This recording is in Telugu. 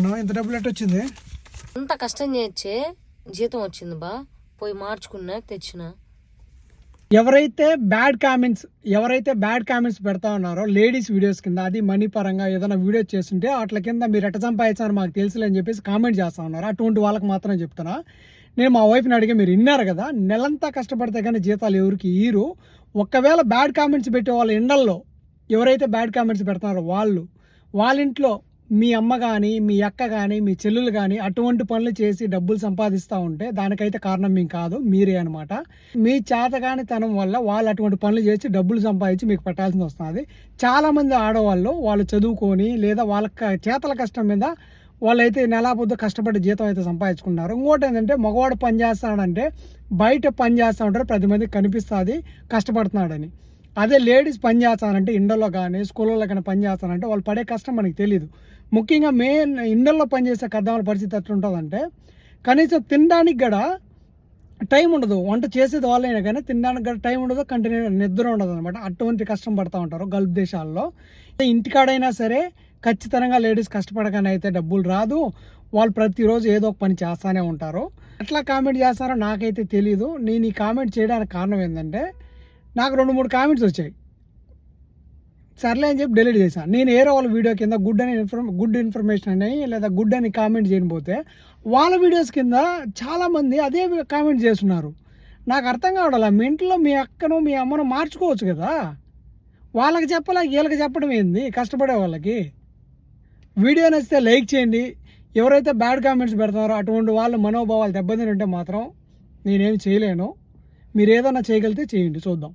ఎంత డబ్బులు ఎట్ట వచ్చింది? అంత కష్టం చేచ్చే జీతం వచ్చింది బా, పోయి మార్చుకున్నా తెచ్చిన. ఎవరైతే బ్యాడ్ కామెంట్స్ పెడతా ఉన్నారో లేడీస్ వీడియోస్ కింద, అది మనీ పరంగా ఏదైనా వీడియో చేస్తుంటే అట్ల కింద మీరు ఎట్ట సంపాదించారని మాకు తెలుసులే అని చెప్పేసి కామెంట్ చేస్తా ఉన్నారు. అటువంటి వాళ్ళకి మాత్రం చెప్తున్నా, నేను మా వైఫ్ని అడిగి, మీరు విన్నారు కదా, నెలంతా కష్టపడితే కానీ జీతాలు ఎవరికి ఇయ్యరు. ఒకవేళ బ్యాడ్ కామెంట్స్ పెట్టే వాళ్ళ ఇండల్లో ఎవరైతే బ్యాడ్ కామెంట్స్ పెడతారో వాళ్ళ ఇంట్లో మీ అమ్మ కానీ, మీ అక్క కానీ, మీ చెల్లెలు కానీ అటువంటి పనులు చేసి డబ్బులు సంపాదిస్తూ ఉంటే దానికైతే కారణం మేము కాదు, మీరే అనమాట. మీ చేతగానితనం వల్ల వాళ్ళు అటువంటి పనులు చేసి డబ్బులు సంపాదించి మీకు పెట్టాల్సి వస్తుంది. చాలామంది ఆడవాళ్ళు వాళ్ళు చదువుకొని లేదా వాళ్ళ చేతల కష్టం మీద వాళ్ళైతే నెలా పొద్దు కష్టపడి జీతం అయితే సంపాదించుకున్నారు. ఇంకోటి ఏంటంటే, మగవాడు పని చేస్తాడంటే బయట పని చేస్తూ ఉంటారు, 10 మందికి కనిపిస్తుంది కష్టపడుతున్నాడని. అదే లేడీస్ పని చేస్తానంటే ఇండల్లో కానీ స్కూళ్ళలో కానీ పని చేస్తానంటే వాళ్ళు పడే కష్టం మనకి తెలియదు. ముఖ్యంగా మెయిన్ ఇండల్లో పనిచేసే కద్దామల పరిస్థితి ఎట్లుంటుందంటే, కనీసం తినడానికి కూడా టైం ఉండదు. వంట చేసేది వాళ్ళైనా కానీ తినడానికి కూడా టైం ఉండదు, కంటిన్యూ నిద్ర ఉండదు అనమాట. అటువంటి కష్టం పడుతూ ఉంటారు గల్ఫ్ దేశాల్లో. ఇంటికాడైనా సరే ఖచ్చితంగా లేడీస్ కష్టపడగానే అయితే డబ్బులు రాదు. వాళ్ళు ప్రతిరోజు ఏదో ఒక పని చేస్తూనే ఉంటారు. ఎట్లా కామెంట్ చేస్తారో నాకైతే తెలీదు. నేను ఈ కామెంట్ చేయడానికి కారణం ఏంటంటే, నాకు 2-3 కామెంట్స్ వచ్చాయి. సర్లే అని చెప్పి డిలీట్ చేశాను. నేను ఏరో వాళ్ళ వీడియో కింద గుడ్ ఇన్ఫర్మేషన్ అని లేదా గుడ్ అని కామెంట్ చేయకపోతే వాళ్ళ వీడియోస్ కింద చాలామంది అదే కామెంట్ చేస్తున్నారు. నాకు అర్థం కావడాల, మీ ఇంట్లో మీ అక్కను మీ అమ్మను మార్చుకోవచ్చు కదా, వాళ్ళకి చెప్పలే వీళ్ళకి చెప్పడం ఏంది కష్టపడే వాళ్ళకి. వీడియో నచ్చితే లైక్ చేయండి. ఎవరైతే బ్యాడ్ కామెంట్స్ పెడతారో అటువంటి వాళ్ళ మనోభావాలు దెబ్బతిని ఉంటే మాత్రం నేనేమి చేయలేను. మీరు ఏదైనా చేయగలిగితే చేయండి, చూద్దాం.